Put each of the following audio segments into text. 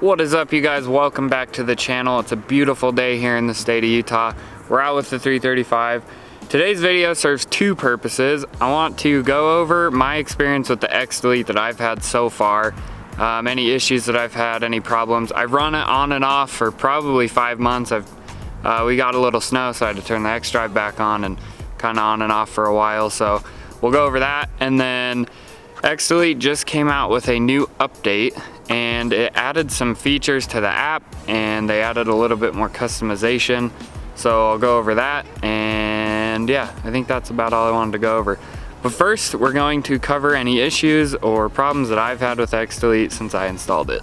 What is up, you guys? Welcome back to the channel. It's a beautiful day here in the state of Utah. We're out with the 335. Today's video serves two purposes. I want to go over my experience with the Xdelete that I've had so far, any issues that I've had, any problems. I've run it on and off for probably 5 months. We got a little snow, so I had to turn the X drive back on and kind of on and off for a while. So we'll go over that, and then Xdelete just came out with a new update and it added some features to the app, and they added a little bit more customization. So I'll go over that, and yeah, I think that's about all I wanted to go over. But first, we're going to cover any issues or problems that I've had with Xdelete since I installed it.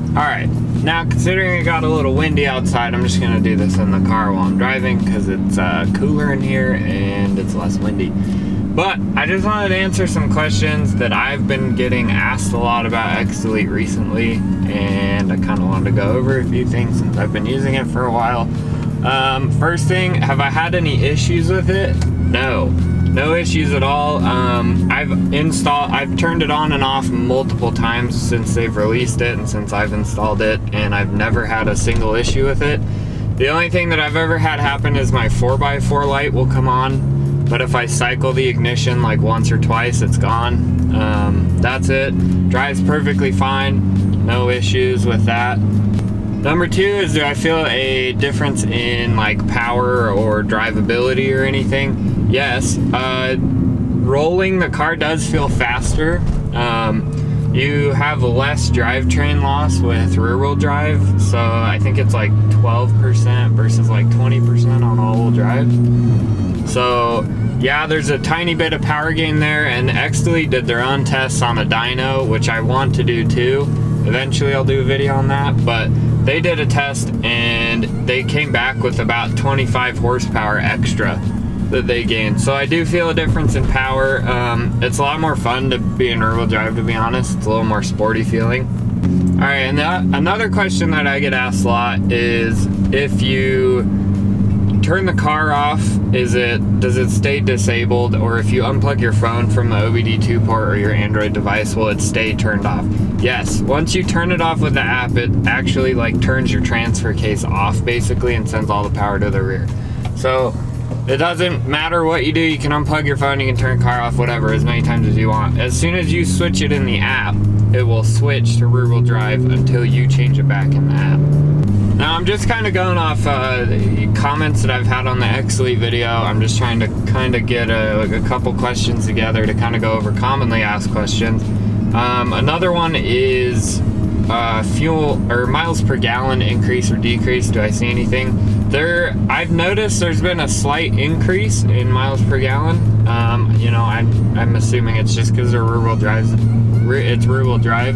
Alright, now considering it got a little windy outside, I'm just gonna do this in the car while I'm driving because it's cooler in here and it's less windy. But I just wanted to answer some questions that I've been getting asked a lot about Xdelete recently, and I kind of wanted to go over a few things since I've been using it for a while. First thing, have I had any issues with it? No issues at all. I've turned it on and off multiple times since they've released it and since I've installed it, and I've never had a single issue with it. The only thing that I've ever had happen is my 4x4 light will come on, but if I cycle the ignition like once or twice, it's gone. That's it. Drives perfectly fine. No issues with that. Number two is, do I feel a difference in like power or drivability or anything? Yes. Rolling the car does feel faster. You have less drivetrain loss with rear-wheel drive, so I think it's like 12% versus like 20% on all-wheel drive. So yeah, there's a tiny bit of power gain there, and Xdelete did their own tests on a dyno, which I want to do too. Eventually I'll do a video on that, but they did a test and they came back with about 25 horsepower extra that they gained. So I do feel a difference in power. It's a lot more fun to be in rear-wheel drive, to be honest. It's a little more sporty feeling. All right, and another question that I get asked a lot is, if you turn the car off, does it stay disabled? Or if you unplug your phone from the OBD2 port or your Android device, will it stay turned off? Yes, once you turn it off with the app, it actually like turns your transfer case off basically and sends all the power to the rear. So it doesn't matter what you do. You can unplug your phone, you can turn the car off, whatever, as many times as you want. As soon as you switch it in the app, it will switch to rear-wheel drive until you change it back in the app. Now I'm just kind of going off comments that I've had on the Xdelete video. I'm just trying to kind of get a couple questions together to kind of go over commonly asked questions. Another one is fuel or miles per gallon increase or decrease. Do I see anything? I've noticed there's been a slight increase in miles per gallon. You know, I'm assuming it's just because they're rear-wheel drives. It's rear-wheel drive.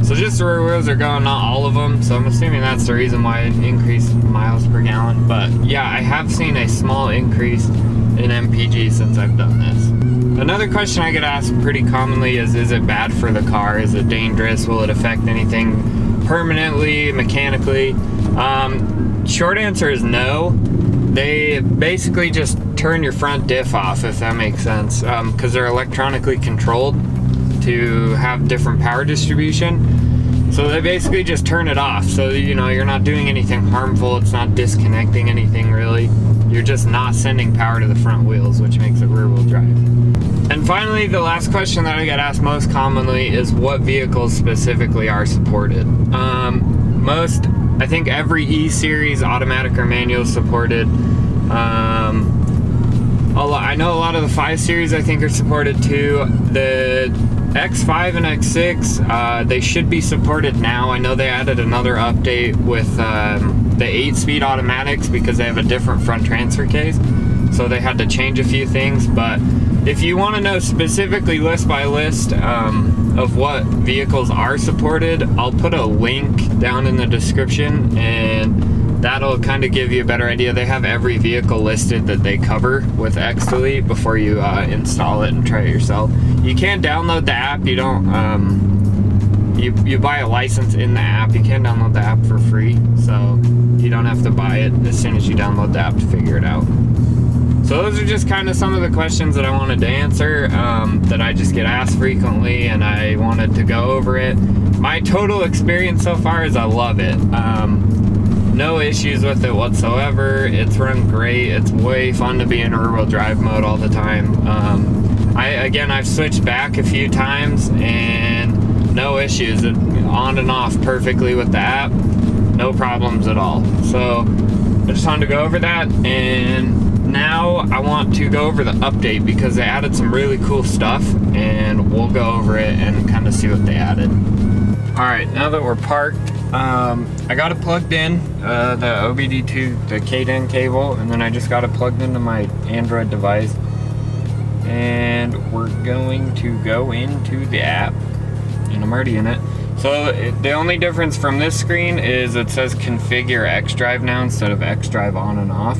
So just the rear wheels are going, not all of them. So I'm assuming that's the reason why it increased miles per gallon. But yeah, I have seen a small increase in MPG since I've done this. Another question I get asked pretty commonly is it bad for the car? Is it dangerous? Will it affect anything permanently, mechanically? Short answer is no. They basically just turn your front diff off, if that makes sense, because they're electronically controlled to have different power distribution. So they basically just turn it off. So, you know, you're not doing anything harmful. It's not disconnecting anything really. You're just not sending power to the front wheels, which makes it rear-wheel drive. And finally, the last question that I get asked most commonly is what vehicles specifically are supported. I think every E-Series, automatic or manual, is supported. I know a lot of the 5 Series I think are supported too. The X5 and X6, they should be supported now. I know they added another update with the 8-speed automatics because they have a different front transfer case. So they had to change a few things. But if you want to know specifically list by list of what vehicles are supported, I'll put a link down in the description, and that'll kind of give you a better idea. They have every vehicle listed that they cover with Xdelete before you install it and try it yourself. You can download the app. You don't. You buy a license in the app. You can download the app for free, so you don't have to buy it as soon as you download the app to figure it out. So those are just kind of some of the questions that I wanted to answer, that I just get asked frequently, and I wanted to go over it. My total experience so far is I love it. No issues with it whatsoever. It's run great. It's way fun to be in rear-wheel drive mode all the time. I've switched back a few times and no issues. It on and off perfectly with the app. No problems at all. So I just wanted to go over that, and now I want to go over the update because they added some really cool stuff, and we'll go over it and kind of see what they added. Alright, now that we're parked, I got it plugged in, the OBD2, the KDN cable, and then I just got it plugged into my Android device. And we're going to go into the app, and I'm already in it. So the only difference from this screen is it says configure Xdrive now instead of Xdrive on and off.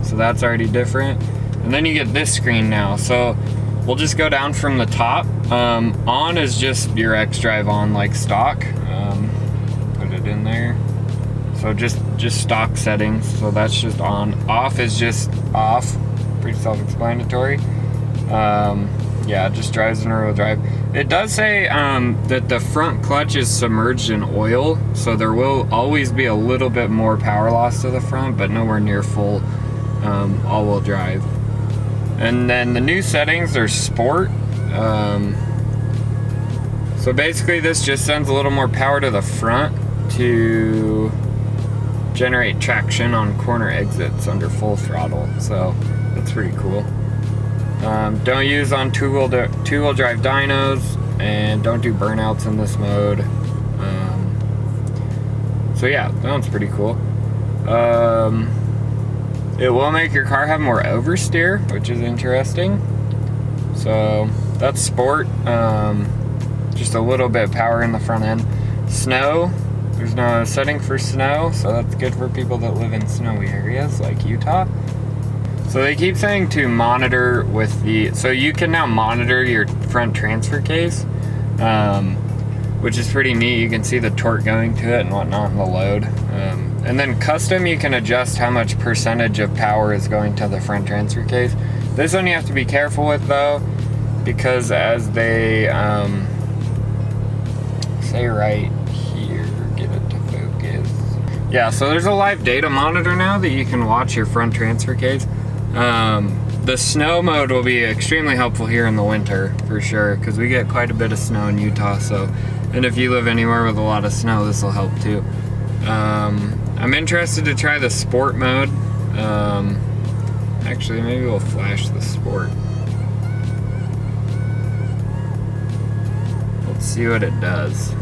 So that's already different. And then you get this screen now. So we'll just go down from the top. On is just your Xdrive on like stock. Put it in there. So just stock settings. So that's just on. Off is just off. Pretty self-explanatory. Yeah, it just drives in rear-wheel drive. It does say that the front clutch is submerged in oil, so there will always be a little bit more power loss to the front, but nowhere near full all-wheel drive. And then the new settings are sport. So basically this just sends a little more power to the front to generate traction on corner exits under full throttle, so that's pretty cool. Don't use on two-wheel drive dynos, and don't do burnouts in this mode. So yeah, that one's pretty cool. It will make your car have more oversteer, which is interesting. So that's sport. Just a little bit of power in the front end. Snow, there's no setting for snow, so that's good for people that live in snowy areas like Utah. So they keep saying to monitor with so you can now monitor your front transfer case, which is pretty neat. You can see the torque going to it and whatnot in the load. And then custom, you can adjust how much percentage of power is going to the front transfer case. This one you have to be careful with though, because as they say right here, get it to focus. Yeah, so there's a live data monitor now that you can watch your front transfer case. The snow mode will be extremely helpful here in the winter for sure, because we get quite a bit of snow in Utah. So, and if you live anywhere with a lot of snow, this will help too. I'm interested to try the sport mode. Actually, maybe we'll flash the sport. Let's see what it does.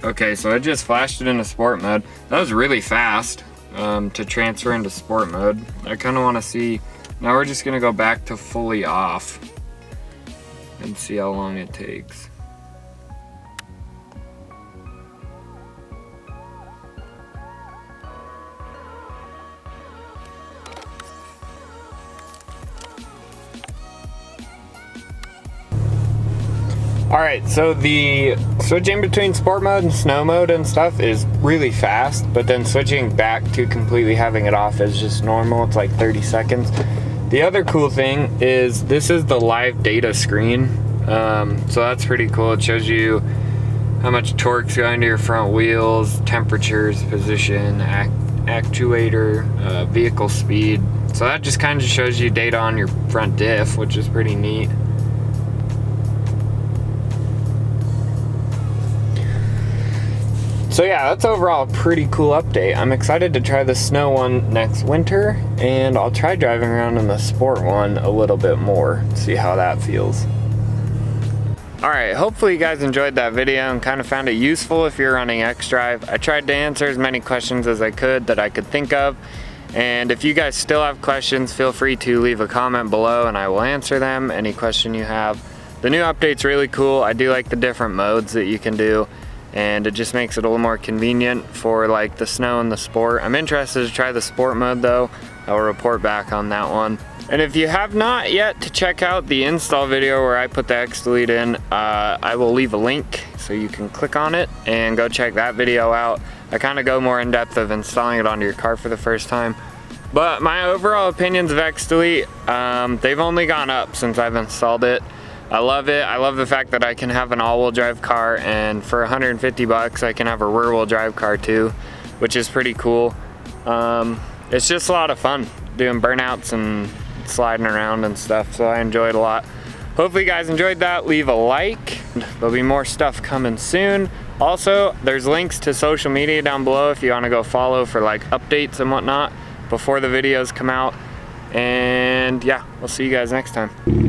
Okay, so I just flashed it into sport mode. That was really fast to transfer into sport mode. I kind of want to see, now we're just going to go back to fully off and see how long it takes. Alright, so the switching between sport mode and snow mode and stuff is really fast, but then switching back to completely having it off is just normal. It's like 30 seconds. The other cool thing is this is the live data screen. So that's pretty cool. It shows you how much torque's going to your front wheels, temperatures, position, actuator, vehicle speed. So that just kind of shows you data on your front diff, which is pretty neat. So yeah, that's overall a pretty cool update. I'm excited to try the snow one next winter, and I'll try driving around in the sport one a little bit more, see how that feels. Alright, hopefully you guys enjoyed that video and kind of found it useful if you're running Xdrive. I tried to answer as many questions as I could that I could think of, and if you guys still have questions, feel free to leave a comment below and I will answer them, any question you have. The new update's really cool. I do like the different modes that you can do, and it just makes it a little more convenient for like the snow and the sport. I'm interested to try the sport mode though. I will report back on that one. And if you have not yet to check out the install video where I put the Xdelete in, I will leave a link so you can click on it and go check that video out. I kind of go more in depth of installing it onto your car for the first time. But my overall opinions of Xdelete, they've only gone up since I've installed it. I love it. I love the fact that I can have an all-wheel drive car, and for 150 bucks I can have a rear-wheel drive car too, which is pretty cool. It's just a lot of fun doing burnouts and sliding around and stuff, so I enjoyed a lot. Hopefully you guys enjoyed that. Leave a like. There'll be more stuff coming soon. Also, there's links to social media down below if you want to go follow for like updates and whatnot before the videos come out. And yeah, we'll see you guys next time.